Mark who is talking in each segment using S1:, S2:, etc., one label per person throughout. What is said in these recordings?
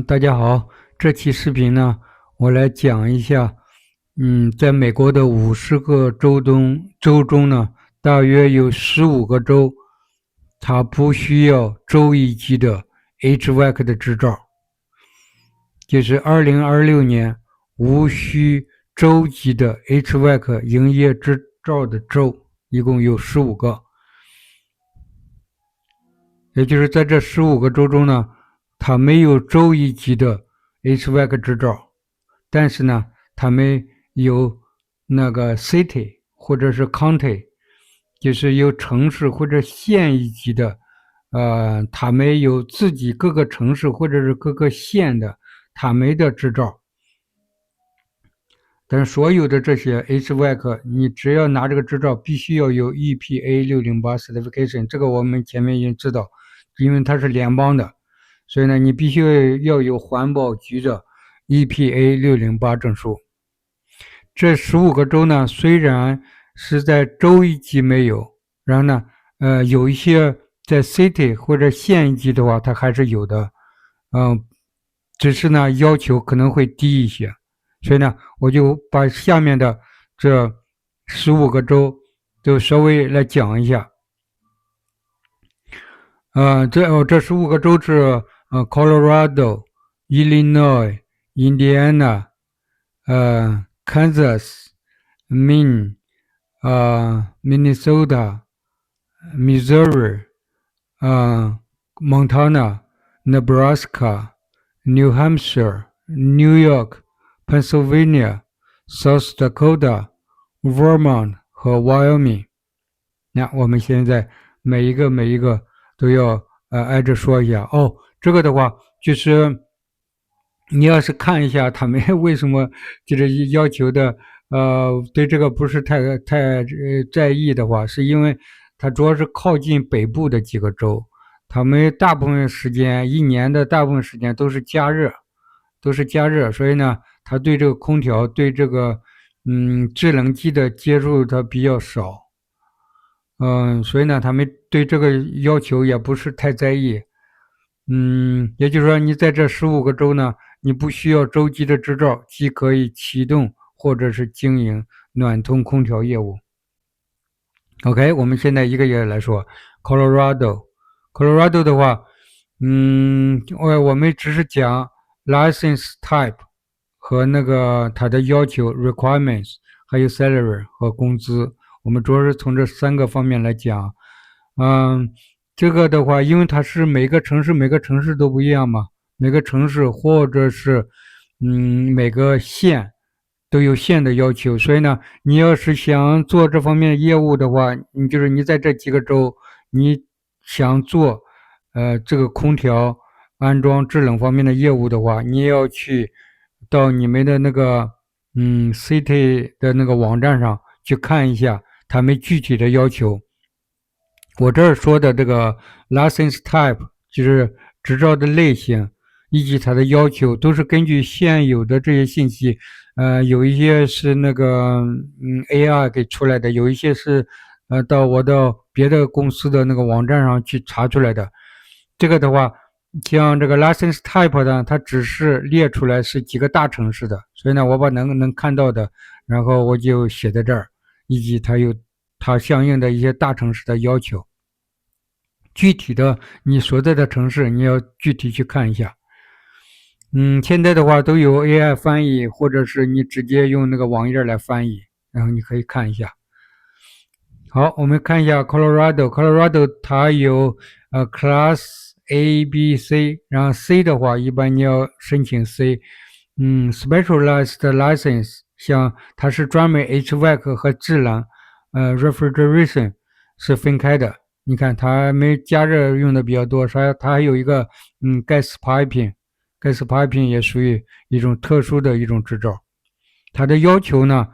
S1: 大家好，这期视频呢，我来讲一下，在美国的50个州中呢，大约有15个州，它不需要州一级的 HVAC 的执照，就是2026年无需州级的 HVAC 营业执照的州，一共有15个，也就是在这15个州中呢。它没有州一级的 HVAC 执照，但是呢，他们有那个 city 或者是 county， 就是有城市或者县一级的，他们有自己各个城市或者是各个县的他们的执照。但所有的这些 HVAC， 你只要拿这个执照，必须要有 EPA 608 certification， 这个我们前面已经知道，因为它是联邦的。所以呢，你必须要有环保局的 EPA 608证书。这15个州呢，虽然是在州一级没有，然后呢，有一些在 city 或者县一级的话，它还是有的，只是呢要求可能会低一些。所以呢，我就把下面的这15个州都稍微来讲一下。这15个州是Colorado, Illinois, Indiana, Kansas, Maine, Minnesota, Missouri, Montana, Nebraska, New Hampshire, New York, Pennsylvania, South Dakota, Vermont 和 Wyoming。那我们现在每一个都要挨着说一下哦。这个的话，就是你要是看一下他们为什么就是要求的，对这个不是太在意的话，是因为它主要是靠近北部的几个州，他们大部分时间一年的大部分时间都是加热，所以呢，他对这个空调对这个制冷剂的接触它比较少，所以呢，他们对这个要求也不是太在意。也就是说，你在这15个州呢，你不需要州级的执照，既可以启动或者是经营暖通空调业务。OK， 我们现在一个一个来说 ，Colorado 的话，我们只是讲 license type 和那个它的要求 requirements， 还有 salary 和工资，我们主要是从这3个方面来讲。这个的话，因为它是每个城市都不一样嘛，每个城市或者是每个县都有县的要求，所以呢，你要是想做这方面的业务的话，你在这几个州，你想做这个空调安装制冷方面的业务的话，你也要去到你们的那个city 的那个网站上去看一下他们具体的要求。我这儿说的这个 license type 就是执照的类型以及它的要求，都是根据现有的这些信息，有一些是那个AI 给出来的，有一些是到别的公司的那个网站上去查出来的。这个的话，像这个 license type 呢，它只是列出来是几个大城市的，所以呢，我把能看到的，然后我就写在这儿，以及它相应的一些大城市的要求。具体的你所在的城市，你要具体去看一下。现在的话都有 AI 翻译，或者是你直接用那个网页来翻译，然后你可以看一下。好，我们看一下 Colorado 它有Class A、B、C， 然后 C 的话，一般你要申请 C。Specialized license， 像它是专门 HVAC 和制冷refrigeration 是分开的。你看它没加热用的比较多，它还有一个gas piping也属于一种特殊的一种执照。它的要求呢，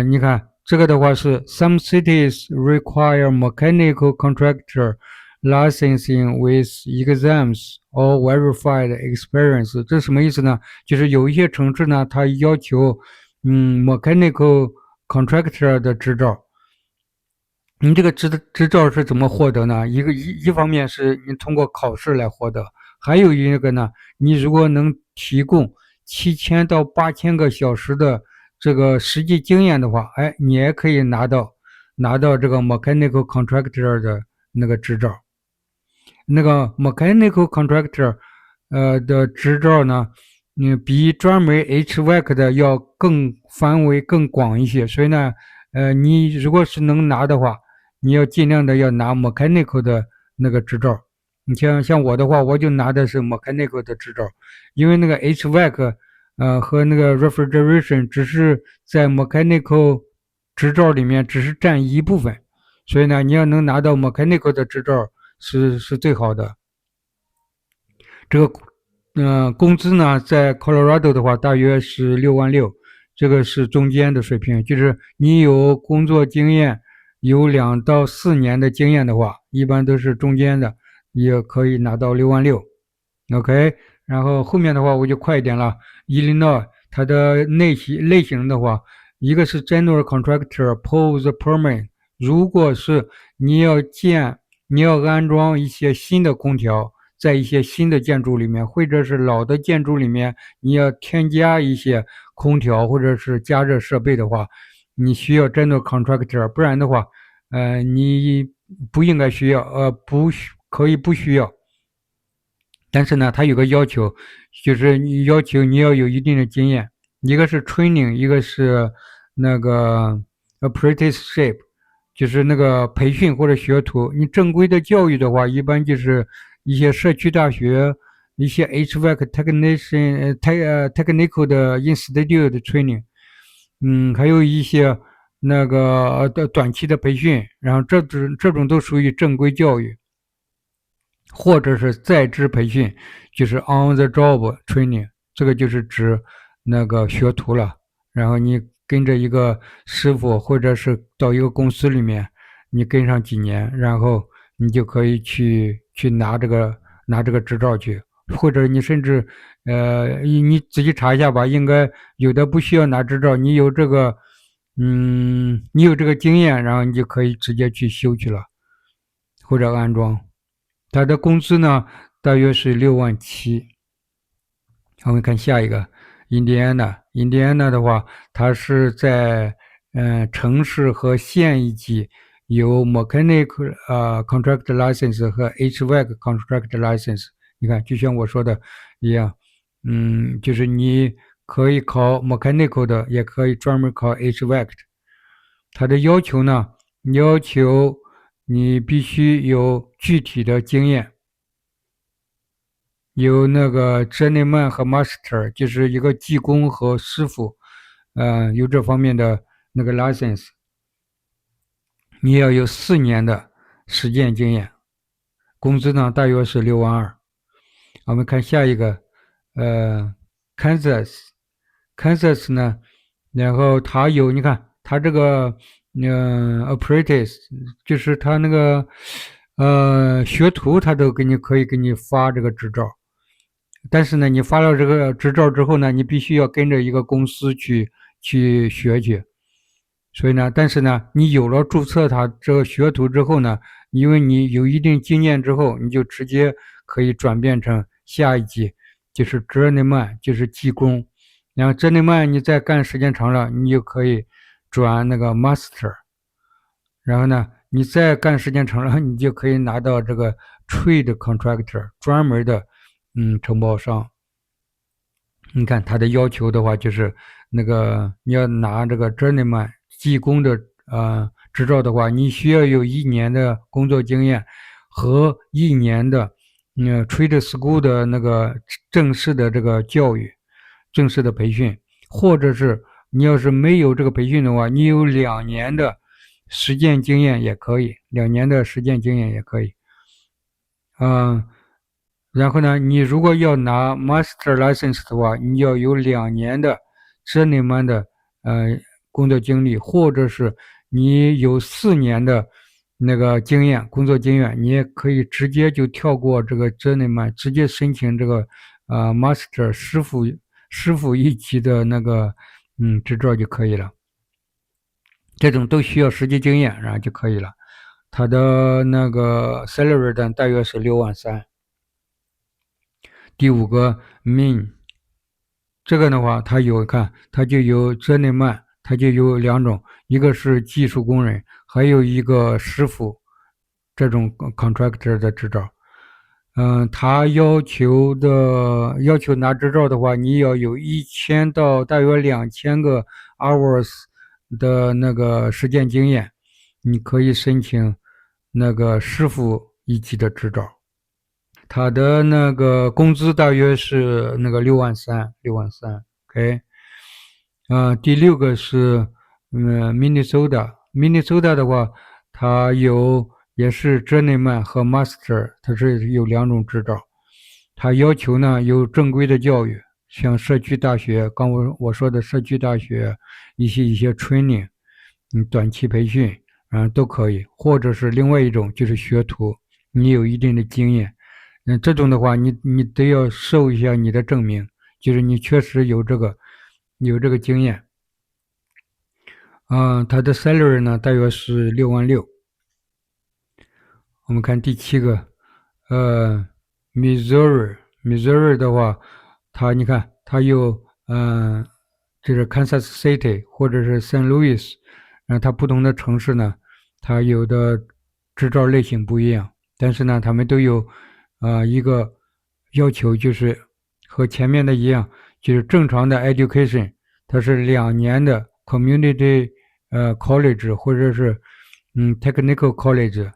S1: 你看这个的话是 some cities require mechanical contractor licensing with exams or verified experience。这什么意思呢？就是有一些城市呢，它要求mechanical contractor 的执照。你这个执照是怎么获得呢？一方面是你通过考试来获得，还有一个呢，你如果能提供7000到8000个小时的这个实际经验的话，哎，你也可以拿到这个 mechanical contractor 的那个执照。那个 mechanical contractor 的执照呢，比专门 HVAC 的要更范围更广一些，所以呢，你如果是能拿的话，你要尽量的要拿 mechanical 的那个执照。你像我的话，我就拿的是 mechanical 的执照，因为那个 HVAC 和那个 refrigeration 只是在 mechanical 执照里面只是占一部分，所以呢，你要能拿到 mechanical 的执照是最好的。这个工资呢，在 Colorado 的话，大约是66000，这个是中间的水平，就是你有工作经验，有2到4年的经验的话，一般都是中间的，也可以拿到66000。OK，然后后面的话我就快一点了。Illinois 它的类型的话，一个是 General Contractor Pulls Permit，如果是你要安装一些新的空调。在一些新的建筑里面，或者是老的建筑里面，你要添加一些空调或者是加热设备的话，你需要 general contractor，不然的话，你不应该需要，可以不需要。但是呢，它有个要求，就是你要求你要有一定的经验，一个是 training，一个是那个 apprenticeship，就是那个培训或者学徒。你正规的教育的话，一般就是一些社区大学、一些 HVAC technical 的 institute 的 training，还有一些那个短期的培训，然后这种都属于正规教育。或者是在职培训，就是 on the job training，这个就是指那个学徒了。然后你跟着一个师傅，或者是到一个公司里面，你跟上几年，然后你就可以去拿这个执照去，或者你甚至你仔细查一下吧，应该有的不需要拿执照，你有这个经验，然后你就可以直接去修去了，或者安装。他的工资呢，大约是67000。我们看下一个，印第安纳。印第安纳的话，它是在城市和县一级有 mechanical contract license 和 HVAC contract license。你看，就像我说的一样，就是你可以考 mechanical 的，也可以专门考 HVAC 的。它的要求呢，要求你必须有具体的经验，有那个 journeyman 和 master，就是一个技工和师傅，有这方面的那个 license。你要有4年的实践经验，工资呢大约是62000。我们看下一个，Kansas 呢，然后它有，你看它这个apprentice，就是他那个学徒，他都可以给你发这个执照。但是呢，你发了这个执照之后呢，你必须要跟着一个公司去学去。所以呢，但是呢，你有了注册他这个学徒之后呢，因为你有一定经验之后，你就直接可以转变成下一级，就是 journeyman，就是技工。然后 journeyman 你再干时间长了，你就可以转那个 master。然后呢，你再干时间长了，你就可以拿到这个 trade contractor， 专门的承包商。你看他的要求的话，就是那个你要拿这个 journeyman 技工的执照的话，你需要有1年的工作经验和1年的trade school 的那个正式的这个教育、正式的培训，或者是你要是没有这个培训的话，你有2年的实践经验也可以，2年的实践经验也可以。然后呢，你如果要拿 master license 的话，你要有2年的journeyman的工作经历，或者是你有4年的那个工作经验，你也可以直接就跳过这个 journeyman，直接申请这个master 师傅一级的那个执照就可以了。这种都需要实际经验，然后就可以了。他的那个 salary 大约是63000。第五个 mean， 这个的话，它就有journeyman，它就有两种，一个是技术工人，还有一个师傅这种 contractor 的执照。他要求拿执照的话，你要有1000到大约2000个 hours 的那个实践经验，你可以申请那个师傅一级的执照。他的那个工资大约是那个63000，63000，OK。第六个是Minnesota 的话，它也是 Journeyman 和 Master，它是有两种执照。它要求呢有正规的教育，像社区大学，刚我说的社区大学一些 training，短期培训，都可以，或者是另外一种就是学徒，你有一定的经验。这种的话，你得要收一下你的证明，就是你确实有这个经验。他的 salary 呢大约是66000。我们看第7个，Missouri 的话，你看它有就是 Kansas City 或者是 Saint Louis，它不同的城市呢，它有的执照类型不一样，但是呢，他们都有一个要求，就是和前面的一样，就是正常的 education， 它是2年的 community college 或者是technical college，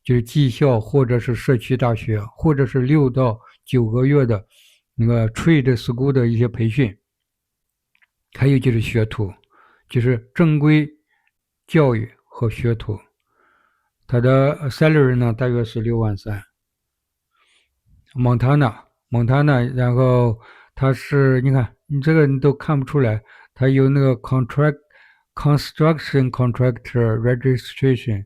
S1: 就是技校或者是社区大学，或者是6到9个月的那个 trade school 的一些培训，还有就是学徒，就是正规教育和学徒。他的 salary 呢大约是63000。Montana， 然后它是你看你这个你都看不出来，它有那个 construction contractor registration，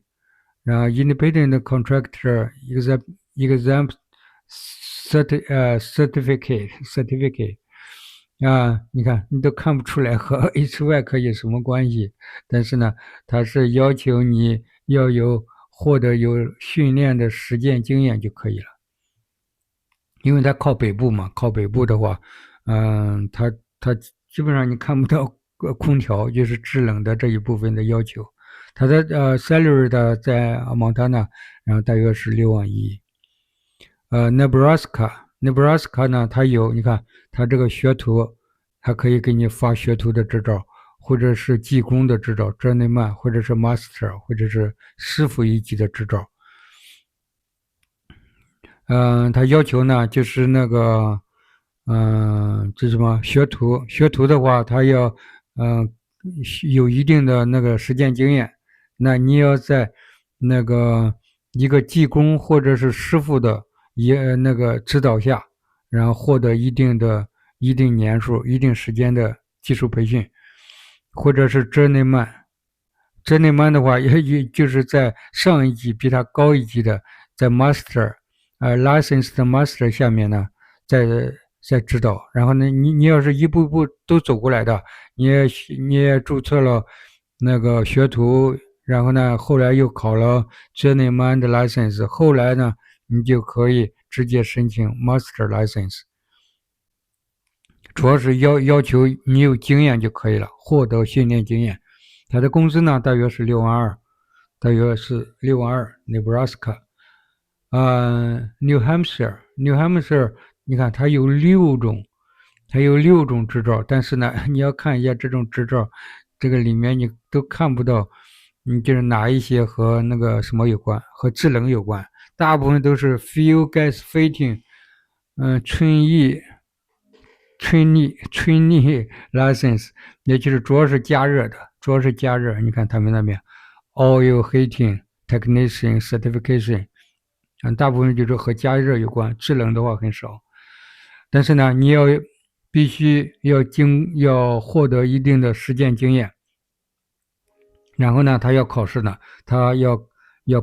S1: 然后 independent contractor exam certificate， 你看你都看不出来和 HVAC 有什么关系，但是呢，它是要求你要获得有训练的实践经验就可以了。因为它靠北部嘛，靠北部的话，它基本上你看不到空调，就是制冷的这一部分的要求。它的salary 的在蒙大拿，然后大约是61000。Nebraska 呢，它有你看它这个学徒，它可以给你发学徒的执照，或者是技工的执照 journeyman， 或者是 master， 或者是师傅一级的执照。他要求呢，就是那个，这什么学徒的话，他要，有一定的那个实践经验。那你要在那个一个技工或者是师傅的那个指导下，然后获得一定年数、一定时间的技术培训，或者是 journeyman 的话，也就是在上一级比他高一级的，在 master。licensed master 下面呢，在指导，然后呢，你要是一步步都走过来的，你也注册了那个学徒，然后呢，后来又考了 journeyman 的 license， 后来呢，你就可以直接申请 master license。主要是要求你有经验就可以了，获得训练经验。他的工资呢，大约是62000，大约是62000 Nebraska。New Hampshire， 你看它有6种执照，但是呢，你要看一下这种执照，这个里面你都看不到，就是哪一些和那个什么有关，和制冷有关，大部分都是 fuel gas fitting，trainee license， 也就是主要是加热，你看他们那边 oil heating technician certification。大部分就是和加热有关，制冷的话很少。但是呢，你必须要获得一定的实践经验，然后呢，他要考试呢，他要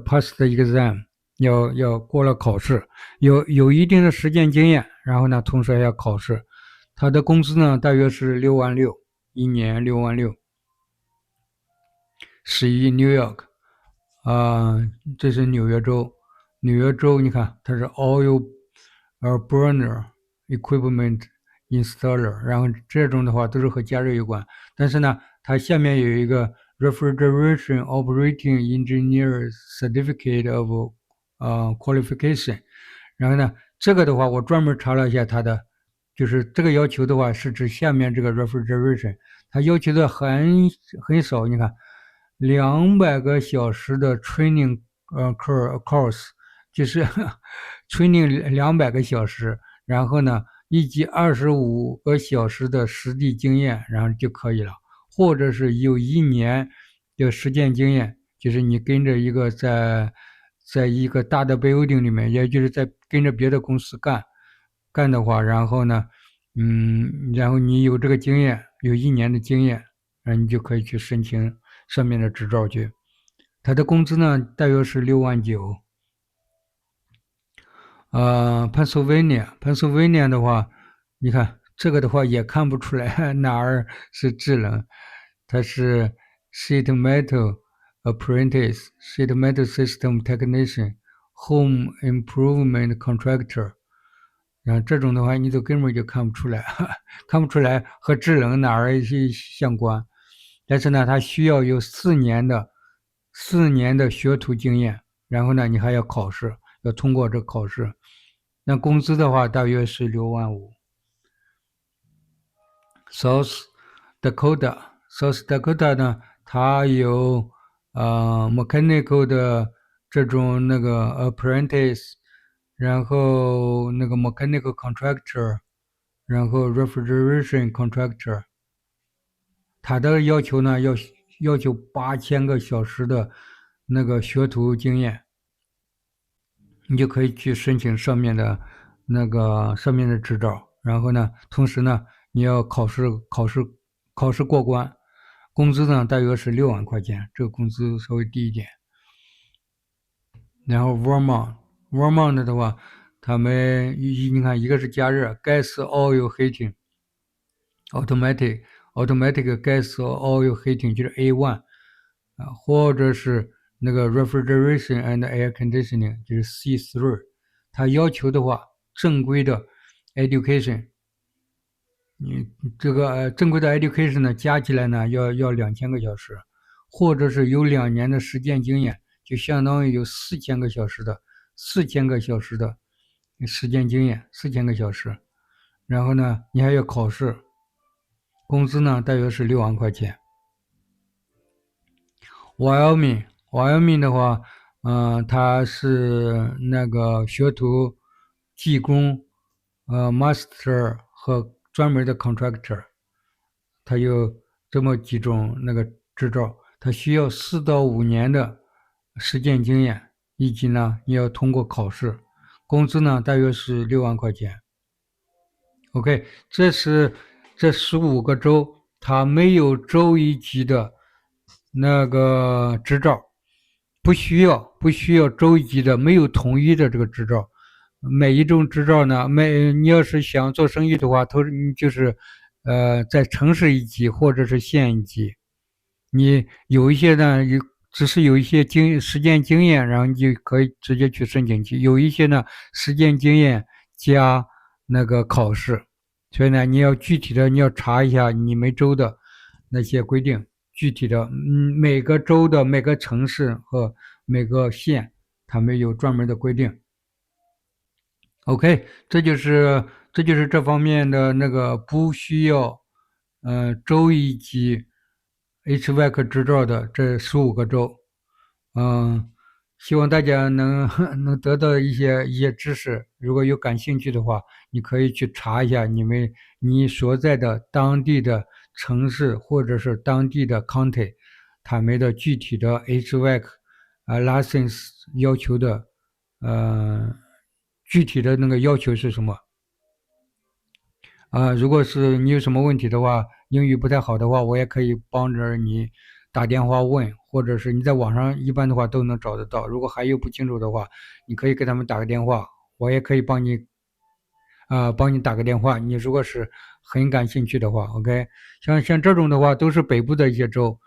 S1: pass the exam， 要过了考试，有一定的实践经验，然后呢，同时还要考试。他的工资呢，大约是66000，一年66000。11 New York， 这是纽约州。纽约州，你看它是 oil burner， equipment installer，然后这种的话都是和加热有关。但是呢，它下面有一个 refrigeration operating engineer certificate of qualification，然后呢，这个的话我专门查了一下它的，就是这个要求的话是指下面这个 refrigeration，它要求的很少，你看200个小时的 training course，就是 training 200个小时，然后呢，以及25个小时的实地经验，然后就可以了。或者是有1年的实践经验，就是你跟着一个在一个大的 building 里面，也就是在跟着别的公司干的话，然后呢，然后你有这个经验，有1年的经验，然后你就可以去申请上面的执照去。他的工资呢，大约是6.9万。Pennsylvania 的话，你看这个的话也看不出来哪儿是制冷，它是 sheet metal apprentice、sheet metal system technician、home improvement contractor，然后这种的话你都根本就看不出来，看不出来和制冷哪儿相关。但是呢，它需要有4年的学徒经验，然后呢，你还要考试，要通过这个考试。那工资的话，大约是6.5万。South Dakota 呢，它有mechanical 的这种那个 apprentice，然后那个 mechanical contractor，然后 refrigeration contractor，它的要求呢要求8000个小时的那个学徒经验。你就可以去申请上面的执照，然后呢，同时呢，你要考试过关，工资呢大约是6万块钱，这个工资稍微低一点。然后 Vermont 的话，他们你看一个是加热 gas oil heating，automatic gas oil heating 就是 A1 或者是那个 refrigeration and air conditioning 就是 C3，它要求的话，正规的 education，你这个正规的 education 呢，加起来呢要2000个小时，或者是有2年的实践经验，就相当于有4000个小时的实践经验，4000个小时，然后呢，你还要考试，工资呢大约是6万块钱。Wyoming 的话，它是那个学徒、技工、master 和专门的 contractor，它有这么几种那个执照，它需要4到5年的实践经验，以及呢你要通过考试，工资呢大约是6万块钱。OK，这是这15个州，它没有州一级的那个执照，不需要州一级的，没有统一的这个执照。每一种执照呢，你要是想做生意的话，就是在城市一级或者是县一级。你有一些呢，只是有一些实践经验，然后你就可以直接去申请去。有一些呢，实践经验加那个考试，所以呢，你要具体的你要查一下你们州的那些规定。具体的，每个州的每个城市和每个县，他们有专门的规定。OK，这就是这方面的那个不需要州一级 HVAC 执照的这15个州。希望大家能得到一些知识。如果有感兴趣的话，你可以去查一下你所在的当地的城市或者是当地的 county，他们的具体的 HVAC license 要求的具体的那个要求是什么？如果是你有什么问题的话，英语不太好的话，我也可以帮着你打电话问，或者是你在网上一般的话都能找得到。如果还有不清楚的话，你可以给他们打个电话，我也可以帮你打个电话。你如果是很感兴趣的话，OK，像这种的话都是北部的一些州，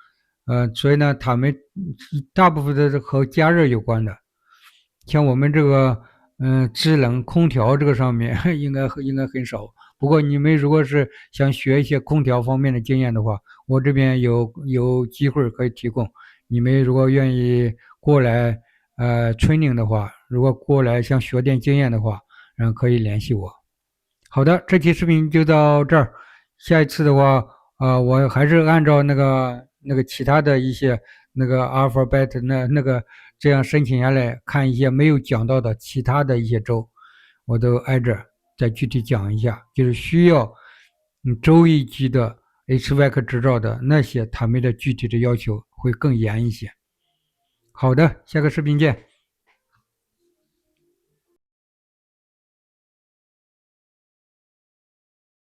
S1: 所以呢，他们大部分的和加热有关的，像我们这个制冷空调这个上面应该很少。不过你们如果是想学一些空调方面的经验的话，我这边有机会可以提供。你们如果愿意过来training 的话，如果过来想学点经验的话，可以联系我。好的，这期视频就到这儿。下一次的话，我还是按照那个其他的一些那个 alphabet 那个这样申请下来，看一些没有讲到的其他的一些州，我都挨着再具体讲一下。就是需要州一级的 HVAC 执照的那些，他们的具体的要求会更严一些。好的，下个视频见。